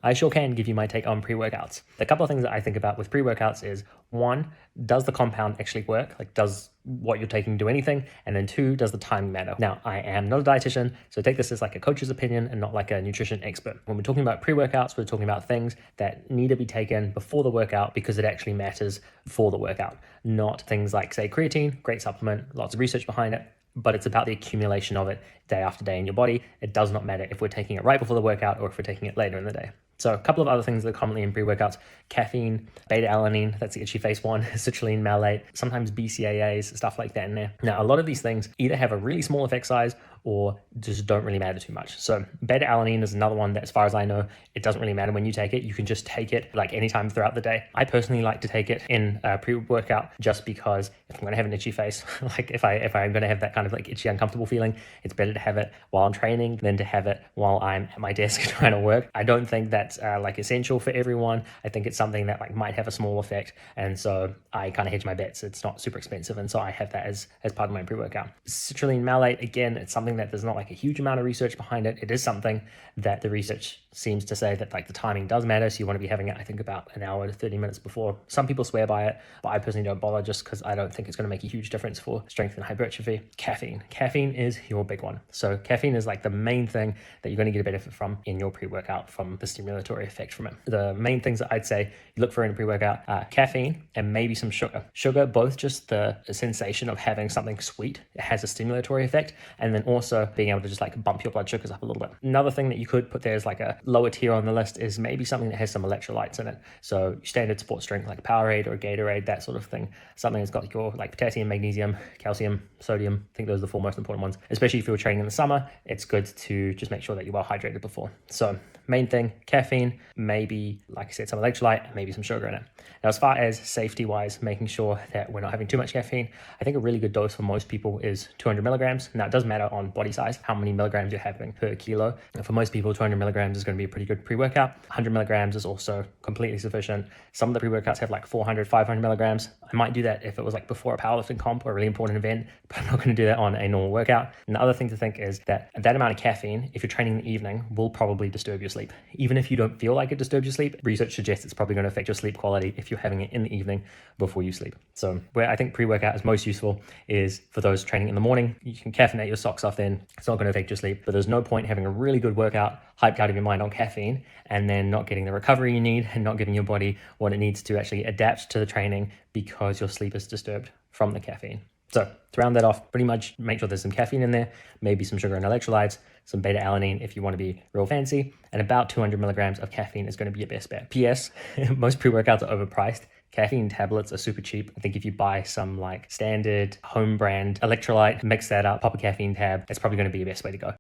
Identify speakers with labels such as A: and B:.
A: I sure can give you my take on pre-workouts. The couple of things that I think about with pre-workouts is, one, does the compound actually work? Like, does what you're taking do anything? And then two, does the timing matter? Now, I am not a dietitian, so take this as like a coach's opinion and not like a nutrition expert. When we're talking about pre-workouts, we're talking about things that need to be taken before the workout because it actually matters for the workout, not things like, say, creatine, great supplement, lots of research behind it, but it's about the accumulation of it day after day in your body. It does not matter if we're taking it right before the workout or if we're taking it later in the day. So a couple of other things that are commonly in pre-workouts: caffeine, beta-alanine, that's the itchy face one, citrulline malate, sometimes BCAAs, stuff like that in there. Now, a lot of these things either have a really small effect size or just don't really matter too much. So beta-alanine is another one that, as far as I know, it doesn't really matter when you take it. You can just take it like anytime throughout the day. I personally like to take it in pre-workout just because if I'm going to have an itchy face, like if I'm going to have that kind of like itchy, uncomfortable feeling, it's better to have it while I'm training than to have it while I'm at my desk trying to work. I don't think that's like essential for everyone. I think it's something that like might have a small effect, and so I kind of hedge my bets. It's not super expensive, and so I have that as part of my pre-workout. Citrulline malate, again, it's something that there's not like a huge amount of research behind it. It is something that the research seems to say that like the timing does matter, so you want to be having it, I think, about an hour to 30 minutes before. Some people swear by it, but I personally don't bother just because I don't think it's going to make a huge difference for strength and hypertrophy. Caffeine is your big one. So caffeine is like the main thing that you're going to get a benefit from in your pre-workout, from the stimulatory effect from it. The main things that I'd say you look for in a pre-workout are caffeine and maybe some sugar, both just the sensation of having something sweet. It has a stimulatory effect, and then also being able to just like bump your blood sugars up a little bit. Another thing that you could put there as like a lower tier on the list is maybe something that has some electrolytes in it. So standard sports drink like a Powerade or a Gatorade, that sort of thing. Something that's got your like potassium, magnesium, calcium, sodium. I think those are the four most important ones. Especially if you're training in the summer, it's good to just make sure that you're well hydrated before. So main thing, caffeine, maybe, like I said, some electrolyte, maybe some sugar in it. Now, as far as safety wise, making sure that we're not having too much caffeine, I think a really good dose for most people is 200 milligrams. Now, it does matter on body size, how many milligrams you're having per kilo. And for most people, 200 milligrams is going to be a pretty good pre-workout. 100 milligrams is also completely sufficient. Some of the pre-workouts have like 400, 500 milligrams. I might do that if it was like before a powerlifting comp or a really important event, but I'm not going to do that on a normal workout. And the other thing to think is that amount of caffeine, if you're training in the evening, will probably disturb your sleep. Even if you don't feel like it disturbs your sleep, research suggests it's probably going to affect your sleep quality if you're having it in the evening before you sleep. So where I think pre-workout is most useful is for those training in the morning. You can caffeinate your socks off then. It's not going to affect your sleep, but there's no point having a really good workout hyped out of your mind on caffeine and then not getting the recovery you need and not giving your body what it needs to actually adapt to the training because your sleep is disturbed from the caffeine. So to round that off, pretty much make sure there's some caffeine in there, maybe some sugar and electrolytes, some beta-alanine if you want to be real fancy, and about 200 milligrams of caffeine is going to be your best bet. P.S. Most pre-workouts are overpriced. Caffeine tablets are super cheap. I think if you buy some like standard home brand electrolyte, mix that up, pop a caffeine tab, it's probably going to be your best way to go.